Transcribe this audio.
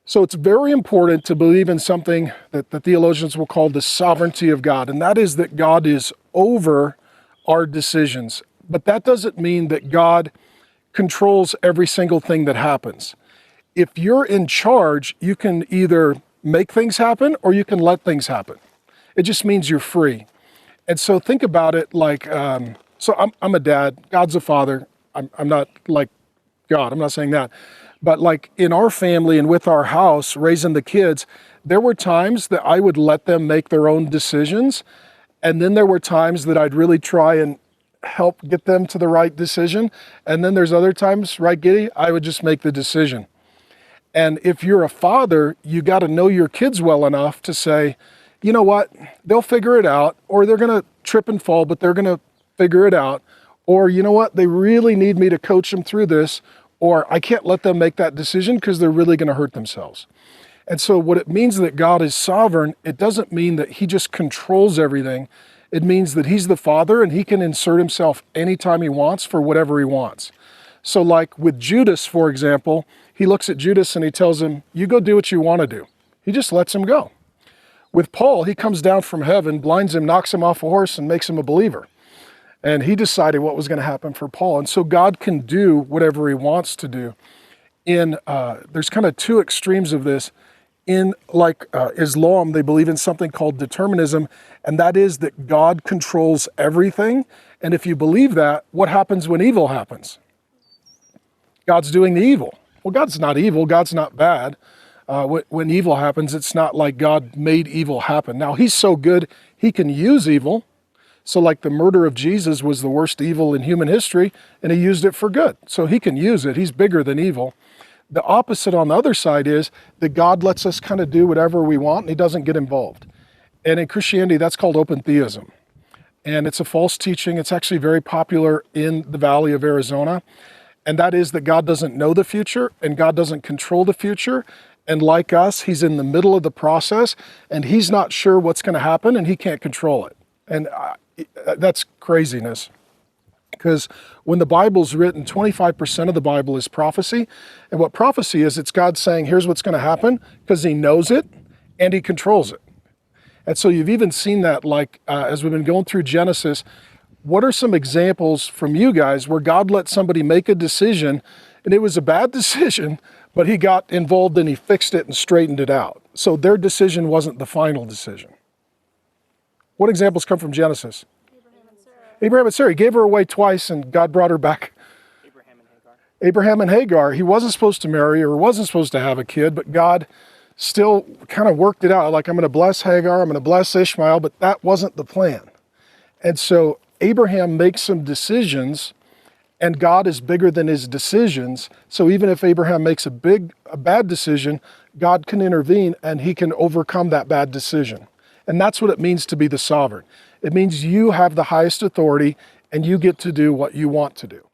So it's very important to believe in something that the theologians will call the sovereignty of God, and that is that God is over our decisions. But that doesn't mean that God controls every single thing that happens. If you're in charge, you can either make things happen or you can let things happen. It just means you're free. And so think about it like, so I'm a dad, God's a father. I'm not like God, I'm not saying that. But like in our family and with our house, raising the kids, there were times that I would let them make their own decisions. And then there were times that I'd really try and help get them to the right decision. And then there's other times, right, Giddy, I would just make the decision. And if you're a father, you got to know your kids well enough to say, you know what, they'll figure it out, or they're going to trip and fall, but they're going to figure it out. Or you know what, they really need me to coach them through this, or I can't let them make that decision because they're really going to hurt themselves. And so what it means that God is sovereign, it doesn't mean that he just controls everything. It means that he's the father and he can insert himself anytime he wants for whatever he wants. So like with Judas, for example, he looks at Judas and he tells him, you go do what you want to do. He just lets him go. With Paul, he comes down from heaven, blinds him, knocks him off a horse, and makes him a believer. And he decided what was going to happen for Paul. And so God can do whatever he wants to do. There's kind of two extremes of this. In Islam, they believe in something called determinism, and that is that God controls everything. And if you believe that, what happens when evil happens? God's doing the evil. Well, God's not evil. God's not bad. When evil happens, it's not like God made evil happen. Now, he's so good, he can use evil. So like the murder of Jesus was the worst evil in human history, and he used it for good. So he can use it. He's bigger than evil. The opposite on the other side is that God lets us kind of do whatever we want, and he doesn't get involved. And in Christianity, that's called open theism. And it's a false teaching. It's actually very popular in the Valley of Arizona. And that is that God doesn't know the future, and God doesn't control the future. And like us, he's in the middle of the process, and he's not sure what's going to happen, and he can't control it. And that's craziness. Because when the Bible's written, 25% of the Bible is prophecy. And what prophecy is, it's God saying, here's what's going to happen, because he knows it and he controls it. And so you've even seen that, like, as we've been going through Genesis, what are some examples from you guys where God let somebody make a decision, and it was a bad decision, but he got involved and he fixed it and straightened it out. So their decision wasn't the final decision. What examples come from Genesis? Abraham and Sarah. He gave her away twice and God brought her back. Abraham and Hagar. He wasn't supposed to marry her, wasn't supposed to have a kid, but God still kind of worked it out. Like, I'm going to bless Hagar, I'm going to bless Ishmael, but that wasn't the plan. And so Abraham makes some decisions, and God is bigger than his decisions. So even if Abraham makes a bad decision, God can intervene and he can overcome that bad decision. And that's what it means to be the sovereign. It means you have the highest authority and you get to do what you want to do.